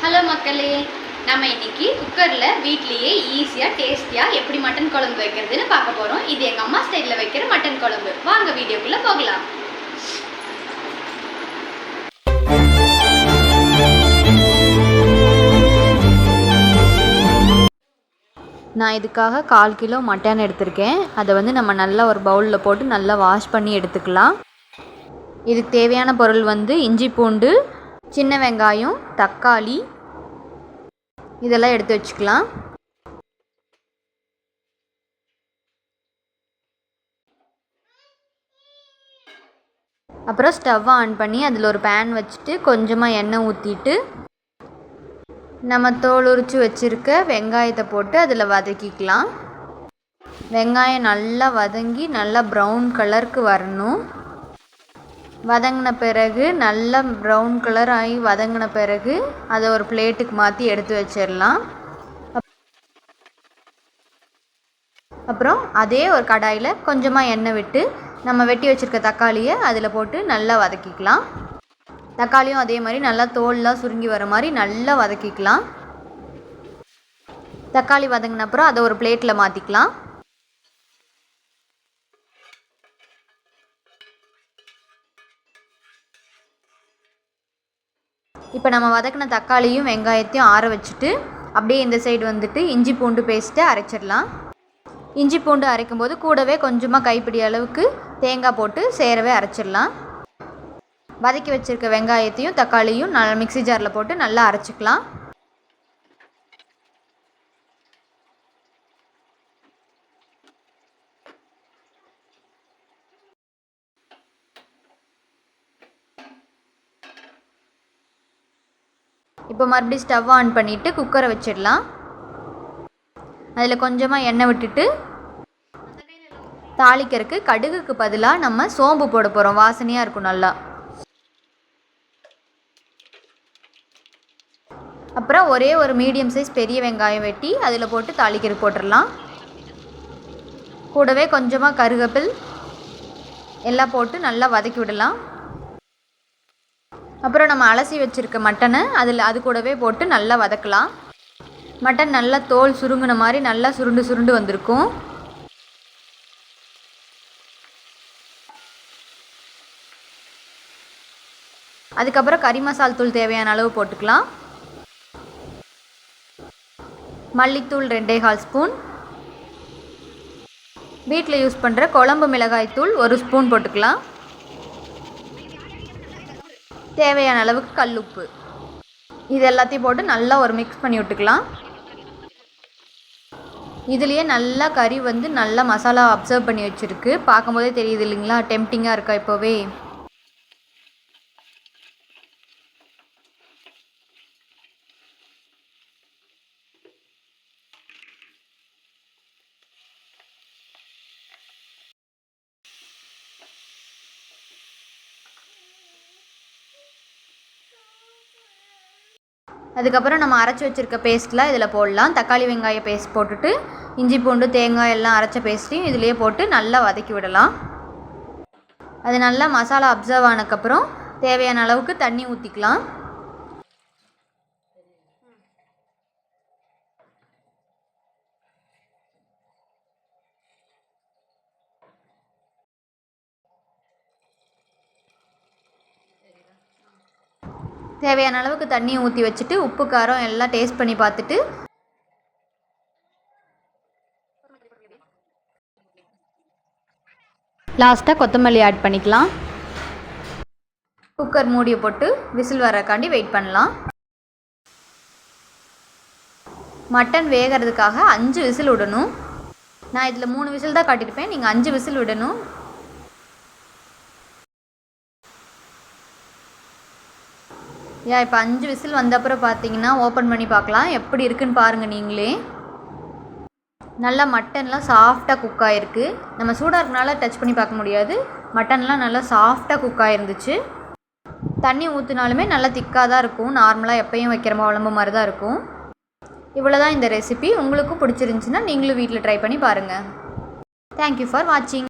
Hello மக்களே, நம்ம இன்னைக்கு குக்கரில் வீட்லேயே ஈஸியாக டேஸ்டியாக எப்படி மட்டன் குழம்பு வைக்கிறதுன்னு பார்க்க போகிறோம். இது எங்கள் அம்மா ஸ்டைலில் வைக்கிற மட்டன் குழம்பு. வாங்க வீடியோக்குள்ளே போகலாம். நான் இதுக்காக 1/4 கிலோ மட்டன் எடுத்திருக்கேன். அதை நம்ம நல்லா ஒரு பவுலில் போட்டு நல்லா வாஷ் பண்ணி எடுத்துக்கலாம். இதுக்கு தேவையான பொருள் இஞ்சி பூண்டு, சின்ன வெங்காயம், தக்காளி இதெல்லாம் எடுத்து வச்சுக்கலாம். அப்புறம் ஸ்டவ்வை ஆன் பண்ணி அதில் ஒரு பேன் வச்சுட்டு கொஞ்சமாக எண்ணெய் ஊற்றிட்டு நம்ம தோல் உரித்து வச்சுருக்க வெங்காயத்தை போட்டு அதில் வதக்கிக்கலாம். வெங்காயம் நல்லா வதங்கி நல்லா ப்ரௌன் கலருக்கு வரணும். வதங்கின பிறகு நல்லா ப்ரௌன் கலர் ஆகி வதங்கின பிறகு அதை ஒரு பிளேட்டுக்கு மாற்றி எடுத்து வச்சிடலாம். அப்புறம் அதே ஒரு கடாயில் கொஞ்சமாக எண்ணெய் விட்டு நம்ம வெட்டி வச்சுருக்க தக்காளியை அதில் போட்டு நல்லா வதக்கிக்கலாம். தக்காளியும் அதே மாதிரி நல்லா தோல்லாம் சுருங்கி வர மாதிரி நல்லா வதக்கிக்கலாம். தக்காளி வதங்கின அப்புறம் அதை ஒரு பிளேட்டில் மாற்றிக்கலாம். இப்போ நம்ம வதக்கின தக்காளியும் வெங்காயத்தையும் ஆற வச்சுட்டு அப்படியே இந்த சைடு இஞ்சி பூண்டு பேஸ்ட்டை அரைச்சிடலாம். இஞ்சி பூண்டு அரைக்கும்போது கூடவே கொஞ்சமாக கைப்பிடி அளவுக்கு தேங்காய் போட்டு சேரவே அரைச்சிடலாம். வதக்கி வச்சுருக்க வெங்காயத்தையும் தக்காளியும் நல்லா மிக்ஸி ஜாரில் போட்டு நல்லா அரைச்சிக்கலாம். இப்போ மறுபடியும் ஸ்டவ் ஆன் பண்ணிவிட்டு குக்கரை வச்சிடலாம். அதில் கொஞ்சமாக எண்ணெய் விட்டுட்டு தாளிக்கிறதுக்கு கடுகுக்கு பதிலாக நம்ம சோம்பு போட போகிறோம். வாசனையாக இருக்கும் நல்லா. அப்புறம் ஒரே ஒரு மீடியம் சைஸ் பெரிய வெங்காயம் வெட்டி அதில் போட்டு தாளிக்கிறதுக்கு போட்டுடலாம். கூடவே கொஞ்சமாக கருவேப்பில் எல்லாம் போட்டு நல்லா வதக்கி விடலாம். அப்புறம் நம்ம அலசி வச்சுருக்க மட்டனை அது கூடவே போட்டு நல்லா வதக்கலாம். மட்டன் நல்லா தோல் சுருங்கின மாதிரி நல்லா சுருண்டு சுருண்டு வந்திருக்கும். அதுக்கப்புறம் கறி மசால் தூள் தேவையான அளவு போட்டுக்கலாம். மல்லித்தூள் 2.25 ஸ்பூன், வீட்டில் யூஸ் பண்ணுற குழம்பு மிளகாய் தூள் 1 ஸ்பூன் போட்டுக்கலாம். தேவையான அளவுக்கு கல்லுப்பு இது எல்லாத்தையும் போட்டு நல்லா ஒரு மிக்ஸ் பண்ணி விட்டுக்கலாம். இதுலேயே நல்லா கறி நல்லா மசாலா அப்சர்வ் பண்ணி வச்சுருக்கு. பார்க்கும்போதே தெரியுது இல்லைங்களா, டெம்ப்டிங்காக இருக்கா இப்போவே. அதுக்கப்புறம் நம்ம அரைச்சி வச்சுருக்க பேஸ்ட்லாம் இதில் போடலாம். தக்காளி வெங்காய பேஸ்ட் போட்டுட்டு இஞ்சி பூண்டு தேங்காய் எல்லாம் அரைச்ச பேஸ்ட்டையும் இதிலே போட்டு நல்லா வதக்கி விடலாம். அது நல்லா மசாலா அப்சர்வ் ஆனதுக்கப்புறம் தேவையான அளவுக்கு தண்ணி ஊற்றிக்கலாம். தேவையான அளவுக்கு தண்ணியை ஊற்றி வச்சுட்டு உப்பு காரம் எல்லாம் டேஸ்ட் பண்ணி பார்த்துட்டு லாஸ்ட்டாக கொத்தமல்லி ஆட் பண்ணிக்கலாம். குக்கர் மூடியை போட்டு விசில் வரக்காண்டி வெயிட் பண்ணலாம். மட்டன் வேகிறதுக்காக 5 விசில் விடணும். நான் இதில் 3 விசில் தான் காட்டியிருப்பேன். நீங்கள் 5 விசில் விடணும். இப்போ 5 விசில் வந்த அப்புறம் பார்த்தீங்கன்னா ஓப்பன் பண்ணி பார்க்கலாம். எப்படி இருக்குன்னு பாருங்கள் நீங்களே. நல்லா மட்டன்லாம் சாஃப்டாக குக் ஆகிருக்கு. நம்ம சூடாக இருக்கனால டச் பண்ணி பார்க்க முடியாது. மட்டன்லாம் நல்லா சாஃப்டாக குக் ஆகிருந்துச்சு. தண்ணி ஊற்றினாலுமே நல்லா திக்காக தான் இருக்கும். நார்மலாக எப்பயும் வைக்கிற குழம்பு மாதிரி தான் இருக்கும். இவ்வளோ தான் இந்த ரெசிபி. உங்களுக்கும் பிடிச்சிருந்துச்சின்னா நீங்களும் வீட்டில் ட்ரை பண்ணி பாருங்கள். தேங்க்யூ ஃபார் வாட்சிங்.